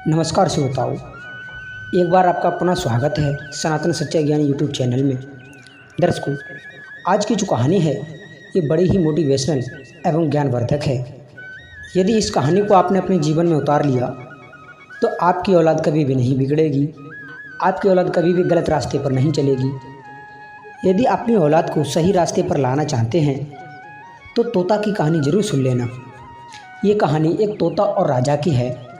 नमस्कार श्रोताओं, एक बार आपका पुनः स्वागत है सनातन सच्चा ज्ञान यूट्यूब चैनल में। दर्शकों, आज की जो कहानी है ये बड़ी ही मोटिवेशनल एवं ज्ञानवर्धक है। यदि इस कहानी को आपने अपने जीवन में उतार लिया तो आपकी औलाद कभी भी नहीं बिगड़ेगी, आपकी औलाद कभी भी गलत रास्ते पर नहीं चलेगी। यदि अपनी औलाद को सही रास्ते पर लाना चाहते हैं तो तोता की कहानी ज़रूर सुन लेना। ये कहानी एक तोता और राजा की है।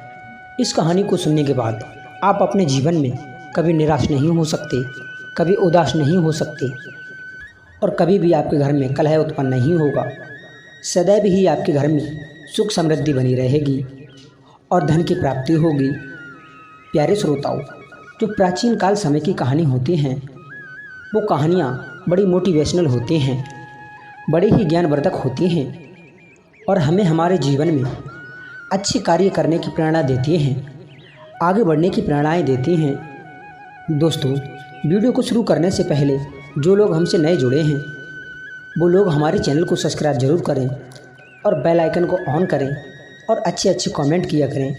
इस कहानी को सुनने के बाद आप अपने जीवन में कभी निराश नहीं हो सकते, कभी उदास नहीं हो सकते और कभी भी आपके घर में कलह उत्पन्न नहीं होगा। सदैव ही आपके घर में सुख समृद्धि बनी रहेगी और धन की प्राप्ति होगी। प्यारे श्रोताओं, जो प्राचीन काल समय की कहानी होती हैं वो कहानियाँ बड़ी मोटिवेशनल होती हैं, बड़ी ही ज्ञानवर्धक होती हैं और हमें हमारे जीवन में अच्छे कार्य करने की प्रेरणा देती हैं, आगे बढ़ने की प्रेरणाएँ देती हैं। दोस्तों, वीडियो को शुरू करने से पहले जो लोग हमसे नए जुड़े हैं वो लोग हमारे चैनल को सब्सक्राइब जरूर करें और बेल आइकन को ऑन करें और अच्छे कमेंट किया करें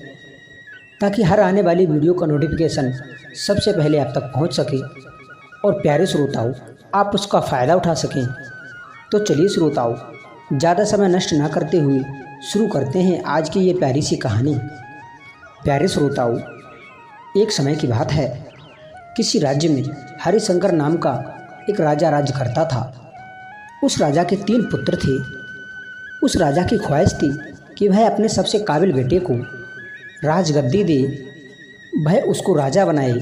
ताकि हर आने वाली वीडियो का नोटिफिकेशन सबसे पहले आप तक पहुंच सके और प्यारे श्रोताओं आप उसका फ़ायदा उठा सकें। तो चलिए श्रोताओं, ज़्यादा समय नष्ट ना करते हुए शुरू करते हैं आज की ये प्यारी सी कहानी। प्यारे श्रोताओं, एक समय की बात है, किसी राज्य में हरिशंकर नाम का एक राजा राज्य करता था। उस राजा के 3 पुत्र थे। उस राजा की ख्वाहिश थी कि वह अपने सबसे काबिल बेटे को राजगद्दी दे, वह उसको राजा बनाए,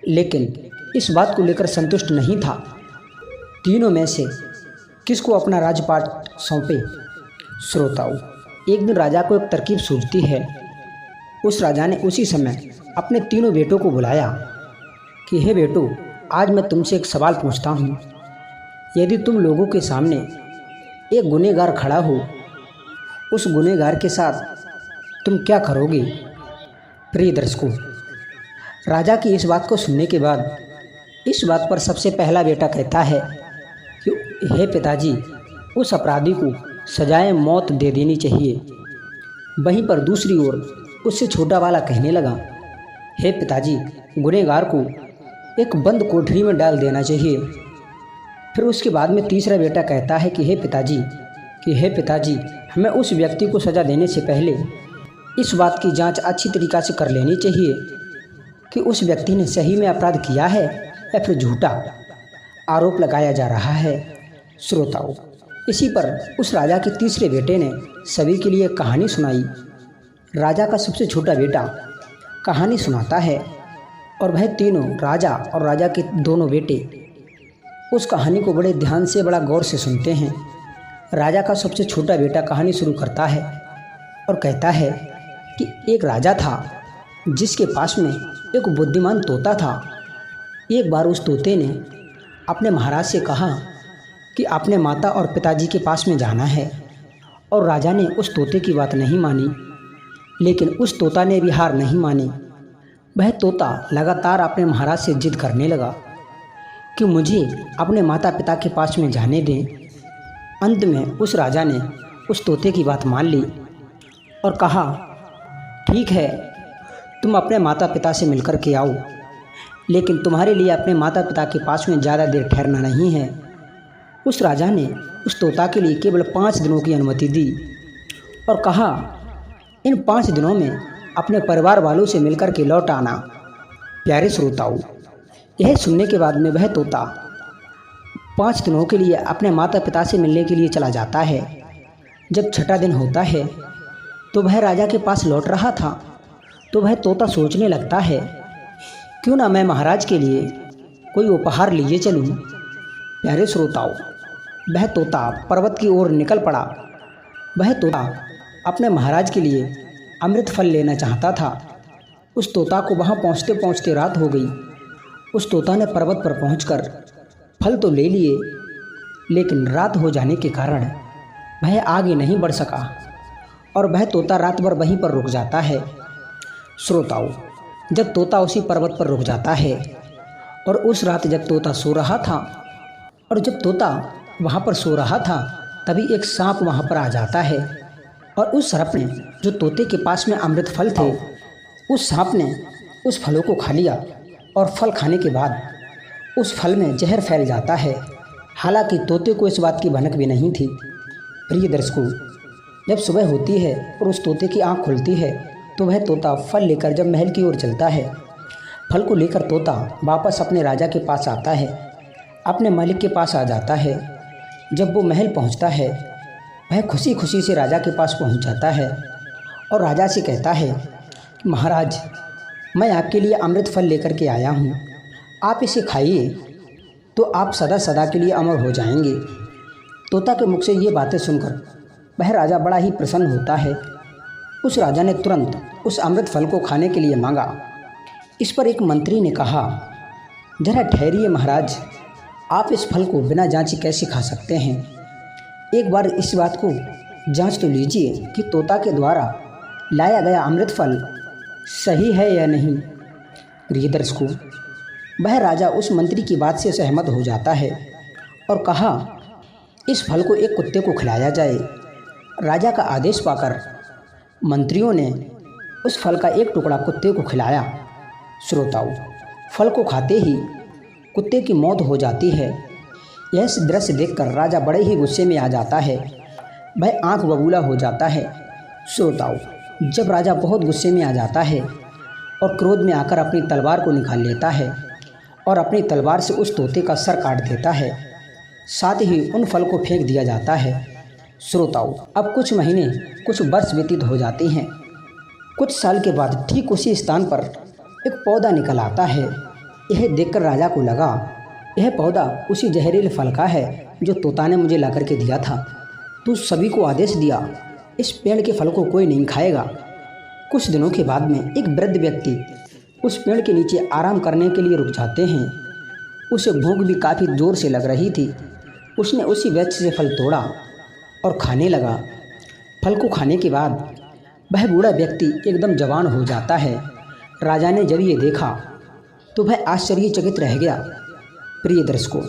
लेकिन इस बात को लेकर संतुष्ट नहीं था। तीनों में से किसको अपना राजपाट सौंपे। श्रोताओं, एक दिन राजा को एक तरकीब सूझती है। उस राजा ने उसी समय अपने तीनों बेटों को बुलाया कि हे बेटो, आज मैं तुमसे एक सवाल पूछता हूँ। यदि तुम लोगों के सामने एक गुनहगार खड़ा हो, उस गुनहगार के साथ तुम क्या करोगे। प्रिय दर्शकों, राजा की इस बात को सुनने के बाद इस बात पर सबसे पहला बेटा कहता है कि हे पिताजी, उस अपराधी को सजाए मौत दे देनी चाहिए। वहीं पर दूसरी ओर उससे छोटा वाला कहने लगा, हे पिताजी, गुनहगार को एक बंद कोठरी में डाल देना चाहिए। फिर उसके बाद में तीसरा बेटा कहता है कि हे पिताजी, हमें उस व्यक्ति को सज़ा देने से पहले इस बात की जांच अच्छी तरीक़ा से कर लेनी चाहिए कि उस व्यक्ति ने सही में अपराध किया है या फिर झूठा आरोप लगाया जा रहा है। श्रोताओं, इसी पर उस राजा के तीसरे बेटे ने सभी के लिए कहानी सुनाई। राजा का सबसे छोटा बेटा कहानी सुनाता है और वह तीनों, राजा और राजा के दोनों बेटे, उस कहानी को बड़े ध्यान से, बड़ा गौर से सुनते हैं। राजा का सबसे छोटा बेटा कहानी शुरू करता है और कहता है कि एक राजा था जिसके पास में एक बुद्धिमान तोता था। एक बार उस तोते ने अपने महाराज से कहा कि अपने माता और पिताजी के पास में जाना है, और राजा ने उस तोते की बात नहीं मानी। लेकिन उस तोता ने भी हार नहीं मानी। वह तोता लगातार अपने महाराज से जिद करने लगा कि मुझे अपने माता पिता के पास में जाने दें। अंत में उस राजा ने उस तोते की बात मान ली और कहा, ठीक है, तुम अपने माता पिता से मिलकर के आओ, लेकिन तुम्हारे लिए अपने माता पिता के पास में ज़्यादा देर ठहरना नहीं है। उस राजा ने उस तोता के लिए केवल 5 दिनों की अनुमति दी और कहा, इन 5 दिनों में अपने परिवार वालों से मिलकर के लौट आना। प्यारे श्रोताओं, यह सुनने के बाद में वह तोता 5 दिनों के लिए अपने माता पिता से मिलने के लिए चला जाता है। जब छठा दिन होता है तो वह राजा के पास लौट रहा था तो वह तोता सोचने लगता है, क्यों ना मैं महाराज के लिए कोई उपहार लिए चलूं। प्यारे श्रोताओं, वह तोता पर्वत की ओर निकल पड़ा। वह तोता अपने महाराज के लिए अमृत फल लेना चाहता था। उस तोता को वहां पहुंचते पहुंचते रात हो गई। उस तोता ने पर्वत पर पहुंचकर फल तो ले लिए, लेकिन रात हो जाने के कारण वह आगे नहीं बढ़ सका और वह तोता रात भर वहीं पर रुक जाता है। श्रोताओं, जब तोता उसी पर्वत पर रुक जाता है और उस रात जब तोता सो रहा था और जब तोता वहाँ पर सो रहा था तभी एक सांप वहाँ पर आ जाता है और उस सर्प ने जो तोते के पास में अमृत फल थे उस सांप ने उस फलों को खा लिया और फल खाने के बाद उस फल में जहर फैल जाता है। हालांकि तोते को इस बात की भनक भी नहीं थी। प्रिय दर्शकों, जब सुबह होती है और उस तोते की आंख खुलती है तो वह तोता फल लेकर जब महल की ओर चलता है, फल को लेकर तोता वापस अपने राजा के पास आता है, अपने मालिक के पास आ जाता है। जब वो महल पहुंचता है, वह खुशी खुशी से राजा के पास पहुंच जाता है और राजा से कहता है कि महाराज, मैं आपके लिए अमृत फल लेकर के आया हूँ, आप इसे खाइए तो आप सदा सदा के लिए अमर हो जाएंगे। तोता के मुख से ये बातें सुनकर वह राजा बड़ा ही प्रसन्न होता है। उस राजा ने तुरंत उस अमृत फल को खाने के लिए मांगा। इस पर एक मंत्री ने कहा, जरा ठहरिए महाराज, आप इस फल को बिना जांचे कैसे खा सकते हैं? एक बार इस बात को जांच तो लीजिए कि तोता के द्वारा लाया गया अमृत फल सही है या नहीं। प्रिय दर्शकों, वह राजा उस मंत्री की बात से सहमत हो जाता है और कहा, इस फल को एक कुत्ते को खिलाया जाए। राजा का आदेश पाकर मंत्रियों ने उस फल का एक टुकड़ा कुत्ते को खिलाया। श्रोताओं, फल को खाते ही कुत्ते की मौत हो जाती है। यह दृश्य देखकर राजा बड़े ही गुस्से में आ जाता है। वह आंख बबूला हो जाता है। श्रोताओं, जब राजा बहुत गुस्से में आ जाता है और क्रोध में आकर अपनी तलवार को निकाल लेता है और अपनी तलवार से उस तोते का सर काट देता है, साथ ही उन फल को फेंक दिया जाता है। श्रोताओं, अब कुछ महीने कुछ वर्ष व्यतीत हो जाते हैं। कुछ साल के बाद ठीक उसी स्थान पर एक पौधा निकल आता है। यह देखकर राजा को लगा, यह पौधा उसी जहरीले फल का है जो तोता ने मुझे ला करके दिया था। तो सभी को आदेश दिया, इस पेड़ के फल को कोई नहीं खाएगा। कुछ दिनों के बाद में एक वृद्ध व्यक्ति उस पेड़ के नीचे आराम करने के लिए रुक जाते हैं। उसे भूख भी काफ़ी ज़ोर से लग रही थी। उसने उसी वृक्ष से फल तोड़ा और खाने लगा। फल को खाने के बाद वह बूढ़ा व्यक्ति एकदम जवान हो जाता है। राजा ने जब ये देखा तो वह आश्चर्यचकित रह गया। प्रिय दर्शकों,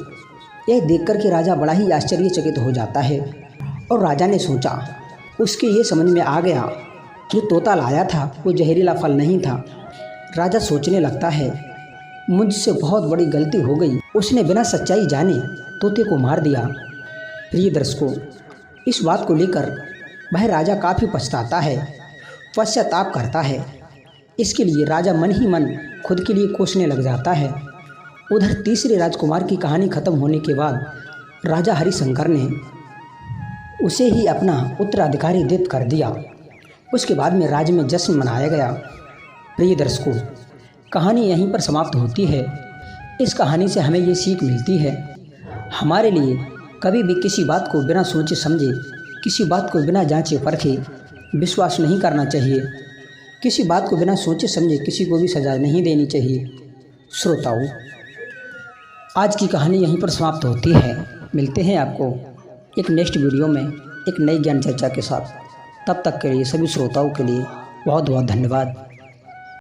यह देखकर के राजा बड़ा ही आश्चर्यचकित हो जाता है और राजा ने सोचा, उसके ये समझ में आ गया जो तोता लाया था वो जहरीला फल नहीं था। राजा सोचने लगता है, मुझसे बहुत बड़ी गलती हो गई, उसने बिना सच्चाई जाने तोते को मार दिया। प्रिय दर्शकों, इस बात को लेकर वह राजा काफ़ी पछताता है, पश्चाताप करता है। इसके लिए राजा मन ही मन खुद के लिए कोसने लग जाता है। उधर तीसरे राजकुमार की कहानी खत्म होने के बाद राजा हरिशंकर ने उसे ही अपना उत्तराधिकारी नियुक्त कर दिया। उसके बाद में राज्य में जश्न मनाया गया। प्रिय दर्शकों, कहानी यहीं पर समाप्त होती है। इस कहानी से हमें ये सीख मिलती है, हमारे लिए कभी भी किसी बात को बिना सोचे समझे, किसी बात को बिना जांचे परखे विश्वास नहीं करना चाहिए। किसी बात को बिना सोचे समझे किसी को भी सजा नहीं देनी चाहिए। श्रोताओं, आज की कहानी यहीं पर समाप्त होती है। मिलते हैं आपको एक नेक्स्ट वीडियो में एक नई ज्ञान चर्चा के साथ। तब तक के लिए सभी श्रोताओं के लिए बहुत बहुत धन्यवाद।